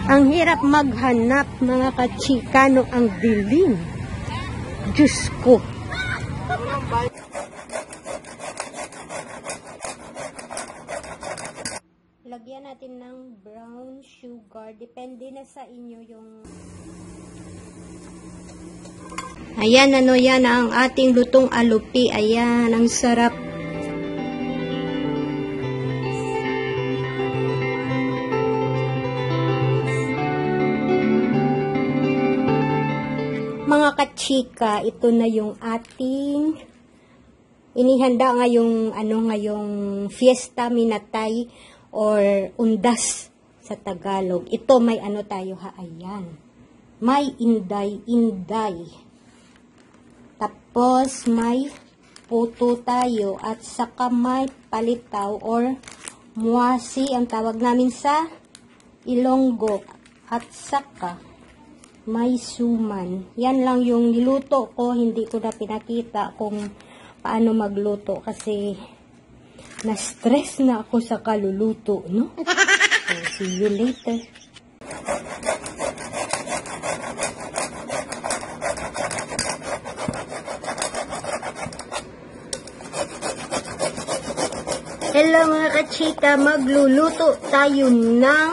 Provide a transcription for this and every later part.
Ang hirap maghanap, mga kachika, no, ang dilim. Diyos ko. Lagyan natin ng brown sugar. Depende na sa inyo yung... Ayan, ano yan, ang ating lutong alupi. Ayan, ang sarap. Mga kachika, ito na yung ating inihanda ngayong, ngayong Fiesta Minatay or undas sa Tagalog. Ito may tayo ha, ayan. May inday. Tapos may puto tayo at saka may palitaw or muasi ang tawag namin sa Ilonggo. At saka may suman. Yan lang yung niluto ko. Hindi ko na pinakita kung paano magluto kasi na-stress na ako sa kaluluto, no? So, see you later. Hello mga kachika, magluluto tayo ng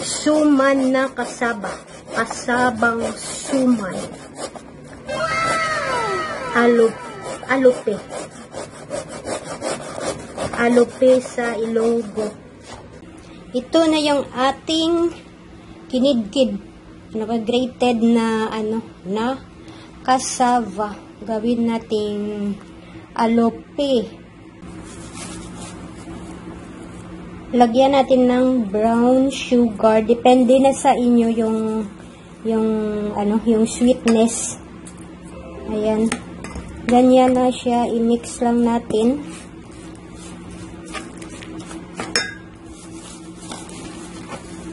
suman na kasaba. Kasabang suman. Alupe. Alupe sa Ilonggo. Ito na yung ating kinidkid. Grated na na kasava. Gawin nating alupe. Lagyan natin ng brown sugar. Depende na sa inyo yung sweetness. Ayan. Ganyan na siya. I-mix lang natin.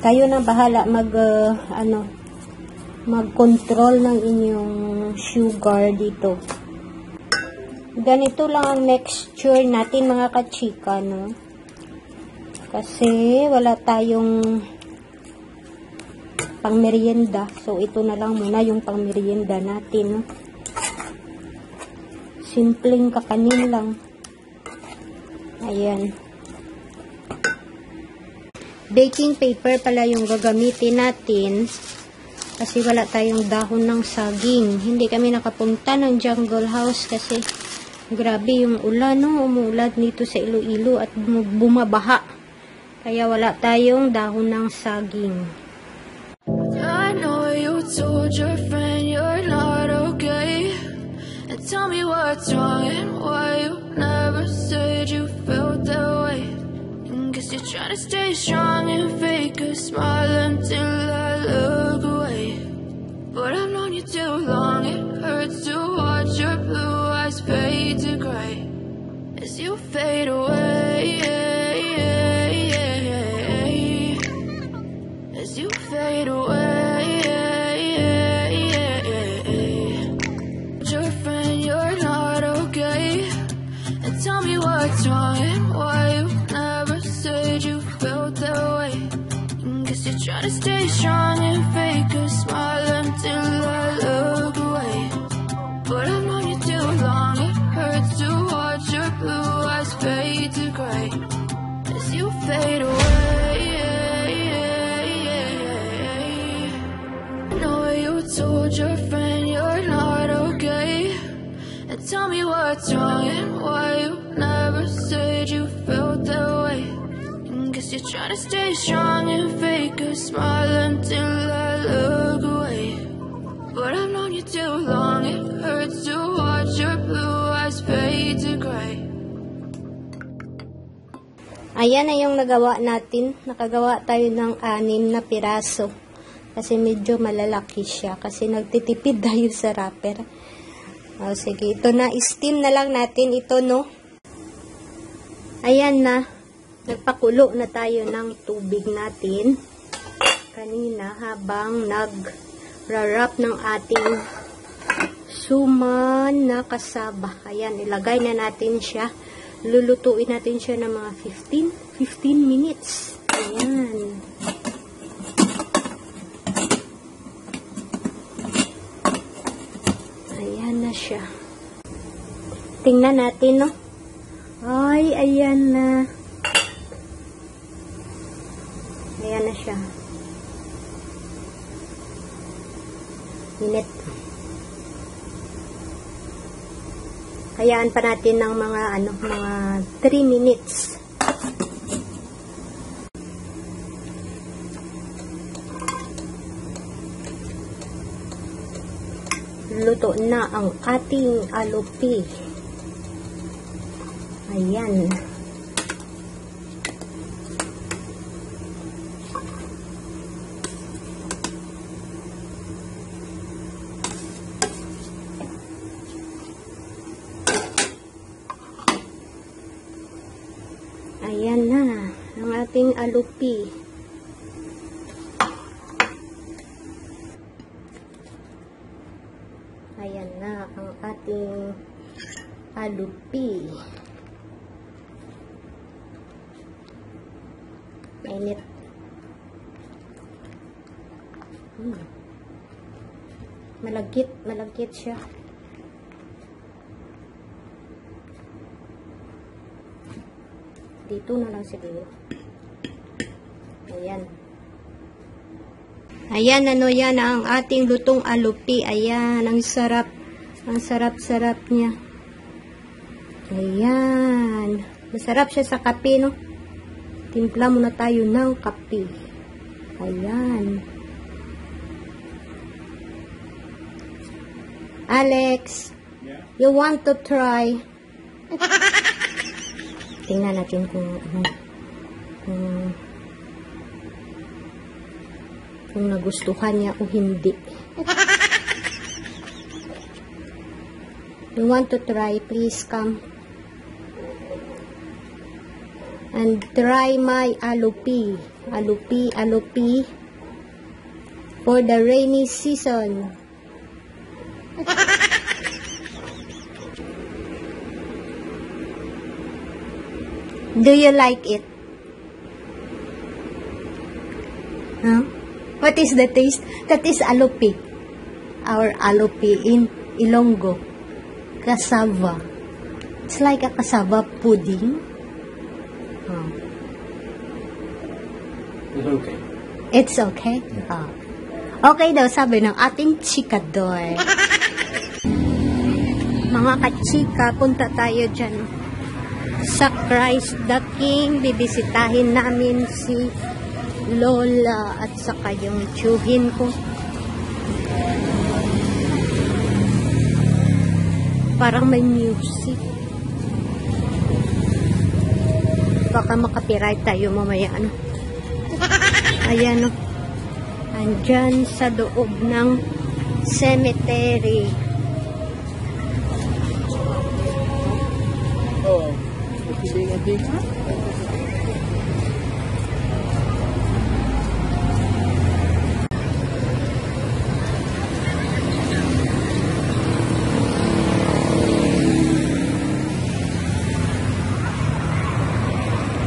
Kayo na bahala mag-control ng inyong sugar dito. Ganito lang ang mixture natin mga kachika, no? Kasi wala tayong pangmerienda. So, ito na lang muna yung pangmerienda natin, no? Simpleng kakanin lang. Ayan. Baking paper pala yung gagamitin natin kasi wala tayong dahon ng saging. Hindi kami nakapunta ng jungle house kasi grabe yung ulan, no? Umuulan dito sa Iloilo at bumabaha. Kaya wala tayong dahon ng saging. I know you told your friend you're not okay. And tell me what's wrong and why you never said you felt that way. Guess you're trying to stay strong and fake a smile until I look away. But I've known you too long, it hurts to watch your blue eyes fade to gray as you fade away. As you fade away. Your friend, you're not okay. And tell me what's wrong and why you never said you felt that way. Guess you're trying to stay strong and fake a smile until I look away. But I've known you too long, it hurts to watch your blue eyes fade to gray as you fade away. I know you told your friend you're not okay. And tell me what's wrong and why you never said you felt that way. Guess you're trying to stay strong and fake a smile until I look away. But I've known you too long, it hurts to watch your blue eyes fade to gray. Ayan na yung nagawa natin. Nakagawa tayo ng 6 na piraso. Kasi medyo malalaki siya. Kasi nagtitipid tayo sa wrapper. O, sige, ito na. Steam na lang natin ito, no? Ayan na. Nagpakulo na tayo ng tubig natin. Kanina habang nag-wrap ng ating suman na kasaba. Ayan, ilagay na natin siya Lulutuin natin siya ng mga 15 minutes. Ayan. Ayan na siya. Tingnan natin, no? Ay, ayan na. Ayan na siya. Init. Hayaan pa natin ng mga mga 3 minutes. Luto na ang ating alupi. Ayan. Ayan na ang ating alupi. Ayan na ang ating alupi. Mainit. Malagkit siya. Dito na lang siguro. Ayan. Ayan, yan ang ating lutong alupi. Ayan, ang sarap. Ang sarap-sarap niya. Ayan. Masarap siya sa kape, no? Timpla muna tayo ng kape. Ayan. Alex, you want to try? Tingnan natin kung nagustuhan niya o hindi. You want to try? Please come and try my alupi. Alupi for the rainy season. Do you like it? Huh? What is the taste? That is alupi. Our alupi in Ilonggo. Cassava. It's like a cassava pudding. Oh. It's okay. It's okay? Oh. Okay daw, sabi ng ating chikador. Mga kachika, punta tayo dyan sa Christ the King. Bibisitahin namin si Lola at saka yung tiyuhin ko. Parang may music. Baka makapiright tayo mamaya, ano. Ayan, no. Andyan sa loob ng cemetery. Oh, being a big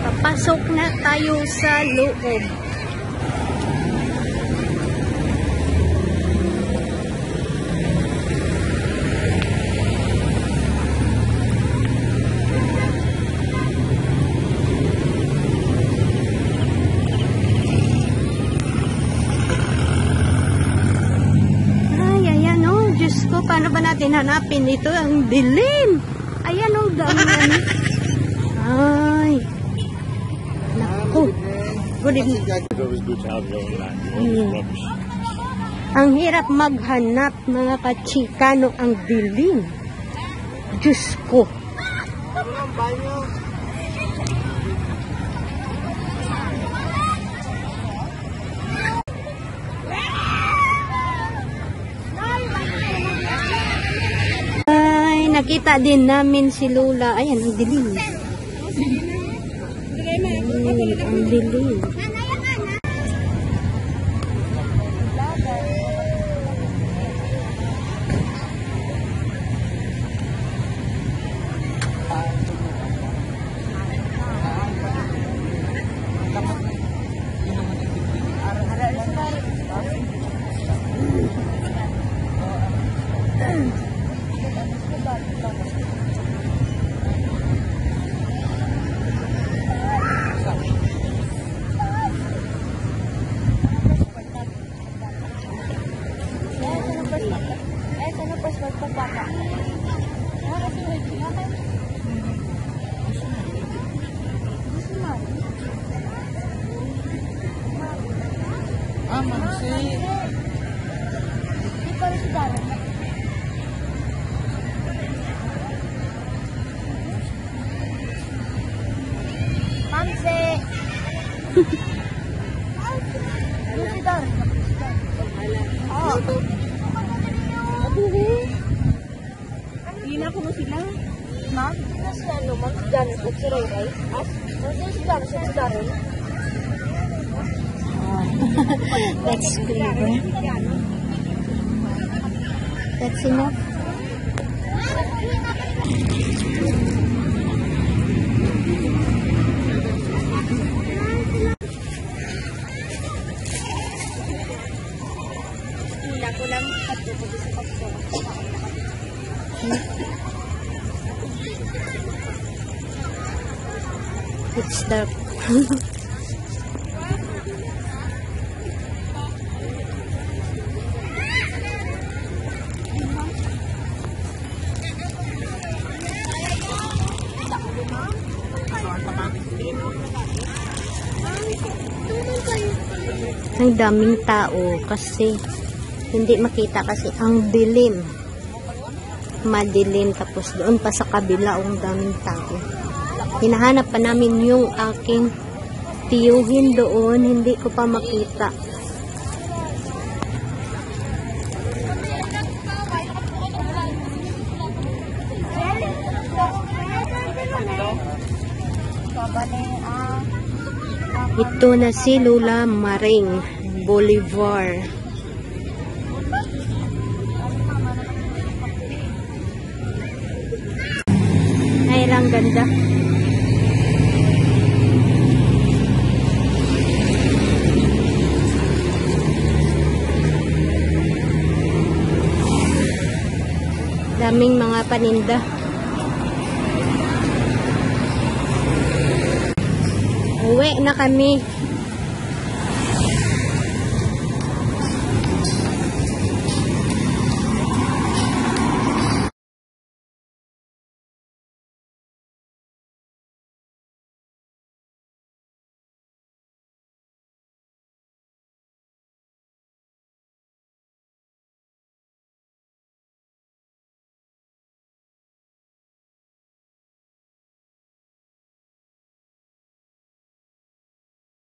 Papasok na tayo sa loob. Paano ba natin hanapin ito? Ang dilim. Ayan, ang dami yan. Ay. Naku. Good evening. Ang hirap maghanap, mga kachikano, ang dilim. Diyos ko. Nakita din namin si Lola. Ayan, ang dilim. Ang dilim. Kasi ano, ma'am, si Janus at si Ray Ray. Si Janus at si Darren. That's clever. That's enough. Hila ko lang at ito sa pagkakas. It's dark. Ang daming tao kasi hindi makita kasi ang dilim. Madilim, tapos doon pa sa kabila ang daming tao. Hinahanap pa namin yung aking tiyuhin doon, hindi ko pa makita. Ito na si Lola Maring Bolivar. Ay, lang ganda. Daming mga paninda. Uwi na kami.